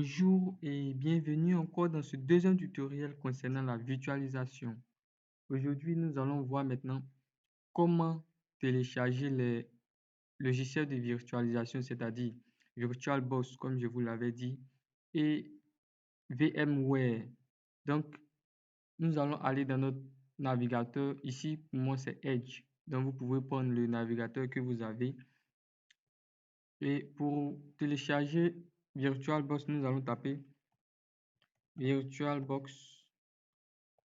Bonjour et bienvenue encore dans ce deuxième tutoriel concernant la virtualisation. Aujourd'hui, nous allons voir maintenant comment télécharger les logiciels de virtualisation, c'est-à-dire VirtualBox, comme je vous l'avais dit, et VMware. Donc, nous allons aller dans notre navigateur. Ici, pour moi, c'est Edge. Donc, vous pouvez prendre le navigateur que vous avez. Et pour télécharger VirtualBox, nous allons taper VirtualBox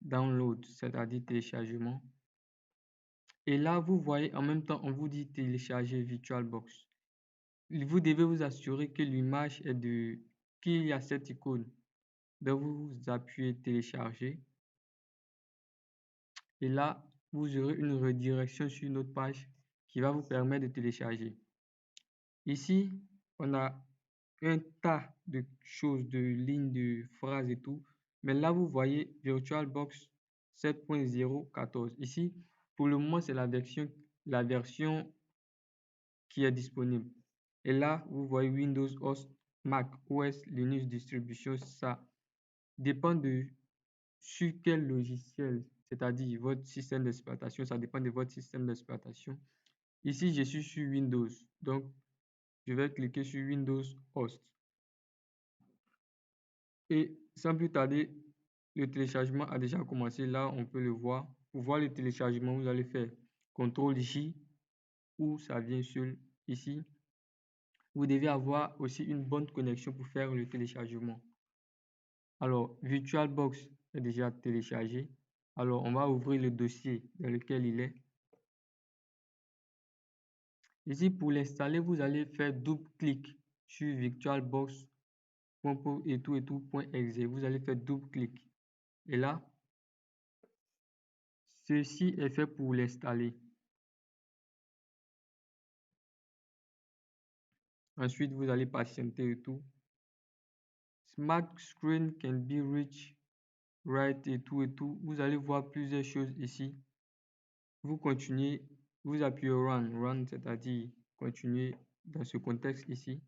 download, c'est-à-dire téléchargement. Et là, vous voyez, en même temps, on vous dit télécharger VirtualBox. Vous devez vous assurer que l'image est qu'il y a cette icône. Donc, vous appuyez télécharger. Et là, vous aurez une redirection sur une autre page qui va vous permettre de télécharger. Ici, on a un tas de choses, de lignes, de phrases et tout. Mais là, vous voyez VirtualBox 7.0.14. Ici, pour le moment, c'est la version qui est disponible. Et là, vous voyez Windows Host, Mac OS, Linux Distribution. Ça dépend de sur quel logiciel, c'est-à-dire votre système d'exploitation. Ça dépend de votre système d'exploitation. Ici, je suis sur Windows. Donc, je vais cliquer sur Windows Host. Et sans plus tarder, le téléchargement a déjà commencé. Là, on peut le voir. Pour voir le téléchargement, vous allez faire CTRL-J ou ça vient seul ici. Vous devez avoir aussi une bonne connexion pour faire le téléchargement. Alors, VirtualBox est déjà téléchargé. Alors, on va ouvrir le dossier dans lequel il est. Ici, pour l'installer, vous allez faire double-clic sur VirtualBox et tout.exe. Vous allez faire double-clic. Et là, ceci est fait pour l'installer. Ensuite, vous allez patienter et tout. Smart screen can be reached, right et tout et tout. Vous allez voir plusieurs choses ici. Vous continuez, vous appuyez run, c'est-à-dire continuer dans ce contexte ici,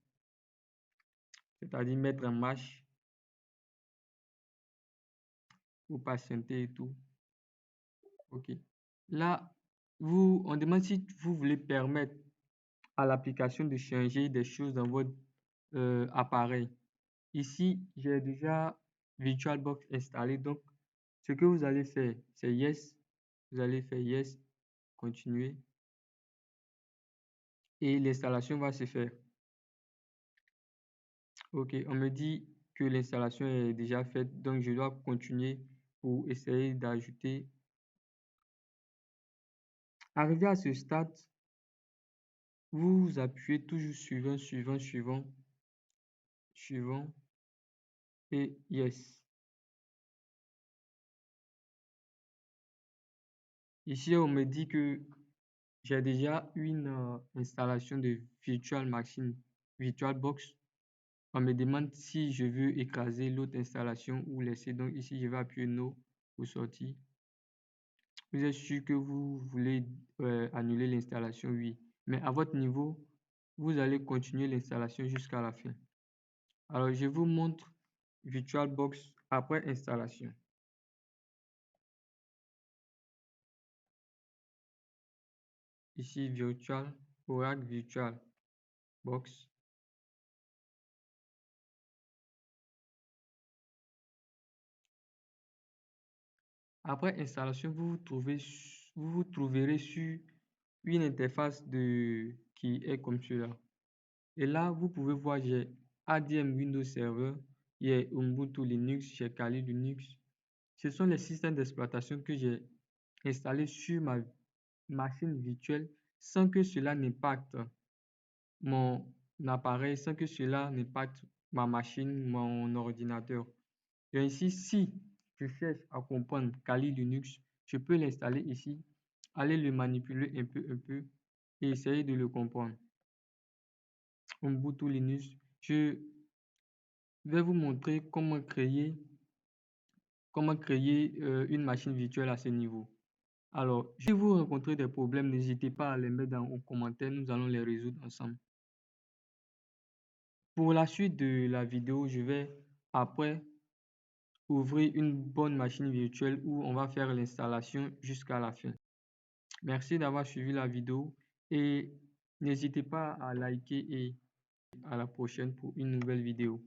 c'est-à-dire mettre en marche. Vous patientez et tout. OK. Là, on demande si vous voulez permettre à l'application de changer des choses dans votre appareil. Ici, j'ai déjà VirtualBox installé. Donc, ce que vous allez faire, c'est yes. Vous allez faire yes, continuer. Et l'installation va se faire. OK, on me dit que l'installation est déjà faite. Donc, je dois continuer pour essayer d'ajouter. Arrivé à ce stade, vous appuyez toujours suivant et yes. Ici, on me dit que j'ai déjà une installation de VirtualBox. On me demande si je veux écraser l'autre installation ou laisser. Donc ici, je vais appuyer No pour sortir. Vous êtes sûr que vous voulez annuler l'installation? Oui. Mais à votre niveau, vous allez continuer l'installation jusqu'à la fin. Alors, je vous montre VirtualBox après installation. Ici, Oracle VirtualBox. Après installation, vous vous trouverez sur une interface qui est comme cela. Et là, vous pouvez voir, j'ai ADM Windows Server, il y a Ubuntu Linux, j'ai Kali Linux. Ce sont les systèmes d'exploitation que j'ai installés sur ma machine virtuelle sans que cela n'impacte mon appareil, sans que cela n'impacte ma machine, mon ordinateur. Et ici, si je cherche à comprendre Kali Linux, je peux l'installer ici, aller le manipuler un peu et essayer de le comprendre. Ubuntu Linux, je vais vous montrer comment créer une machine virtuelle à ce niveau. Alors, si vous rencontrez des problèmes, n'hésitez pas à les mettre dans les commentaires, nous allons les résoudre ensemble. Pour la suite de la vidéo, je vais Après, ouvrez une bonne machine virtuelle où on va faire l'installation jusqu'à la fin. Merci d'avoir suivi la vidéo et n'hésitez pas à liker et à la prochaine pour une nouvelle vidéo.